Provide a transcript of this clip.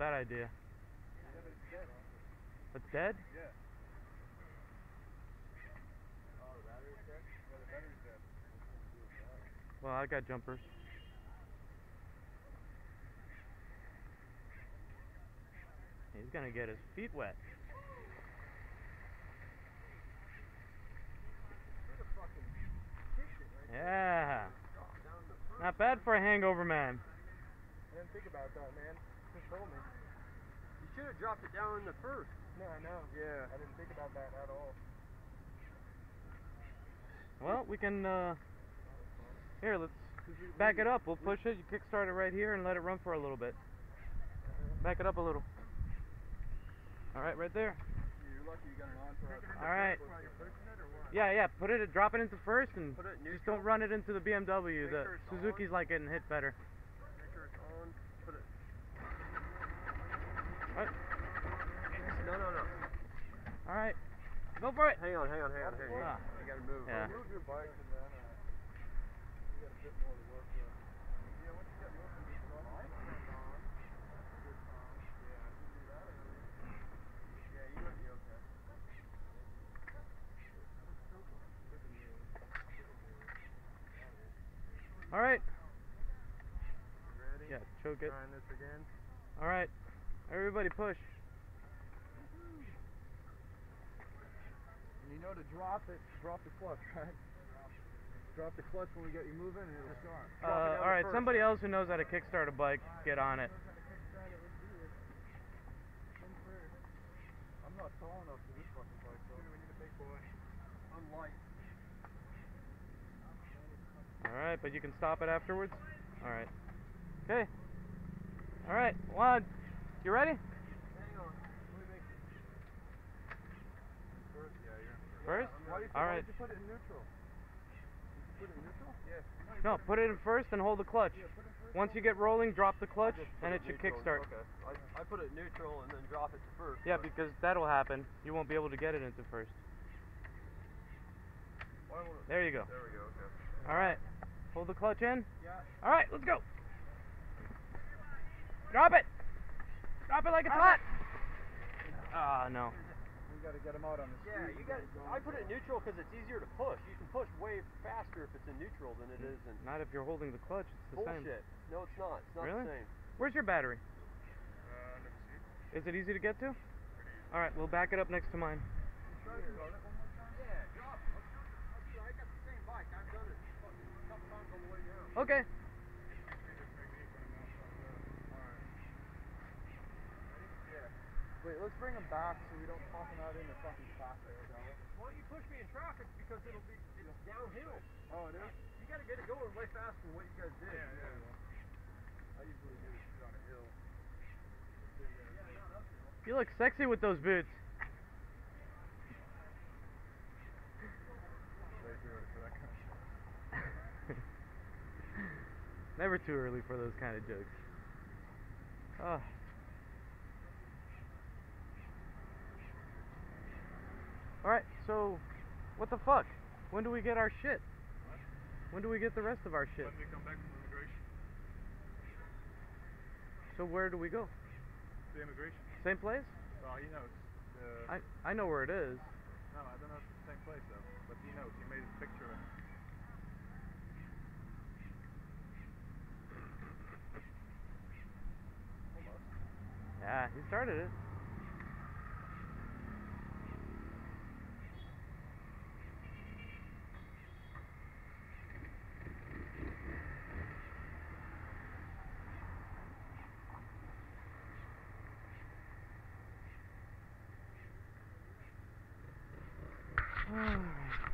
bad idea. Yeah, but it's dead. It's dead? Yeah. Oh, the battery's dead? Yeah, the battery's dead. Well, I got jumpers. He's gonna get his feet wet. Yeah. Not bad for a hangover man. I didn't think about that, man. Just told me. You should have dropped it down in the first. No, I know. Yeah. I didn't think about that at all. Well, we can, here, let's back it up. We'll push it. You kickstart it right here and let it run for a little bit. Back it up a little. Alright, right there. You're lucky you got an on for us. Alright. You're pushing it or what? Yeah, drop it into first and Put it in just don't run it into the BMW. Make The sure it's Suzuki's on. like getting hit better. Make sure it's on. Put it. Right. No. Alright. Go for it. Hang on. Ah. You gotta move. Yeah. Move your bike and then you got a bit more to work with. Yeah, once you get moving, you can run. Yeah, you might be okay. Alright. You ready? Yeah, choke it. Trying this again. Alright. Everybody push. And you know to drop it, drop the clutch, right? Drop the clutch when we get you moving and it'll start. Alright, somebody else who knows how to kickstart a bike, get on it. I'm not tall enough for this fucking bike, though. We need a big boy. I'm light. Alright, but you can stop it afterwards? Alright. Okay. Alright, one. You ready? Hang on. Let me make first, yeah, you're First? Why Alright. did you put it in neutral? Did you put it in neutral? Yeah. No, put it in first and hold the clutch. Once you get rolling, drop the clutch and it should kickstart. Okay. I put it neutral and then drop it to first. Yeah, because that'll happen. You won't be able to get it into first. There you go. There we go, okay. Alright. Hold the clutch in. Yeah. Alright, let's go. Drop it. Drop it like it's hot. Ah, no. We gotta get him out on the Yeah, street. you got. I put it in neutral because it's easier to push. You can push way faster if it's in neutral than it is in. Not if you're holding the clutch. It's the same. Bullshit. No, it's not. It's not Really? the same. Where's your battery? Let me see. Is it easy to get to? Alright, we'll back it up next to mine. Yeah, drop. I got the same bike. I've done it a couple times on the way down. Okay. Wait, let's bring him back so we don't toss him out in the fucking traffic, shall we? Why don't you push me in traffic because it's downhill. Oh, it is? You got to get it going way faster than what you guys did. I usually do it on a hill. You look sexy with those boots. Way too early for that kind of shit. Never too early for those kind of jokes. Oh. Alright, so what the fuck? When do we get our shit? When do we get the rest of our shit? When we come back from immigration. So where do we go? The immigration. Same place? Well, he knows. I know where it is. No, I don't know if it's the same place though. But he knows. He made a picture of it. Almost. Yeah, he started it. Alright.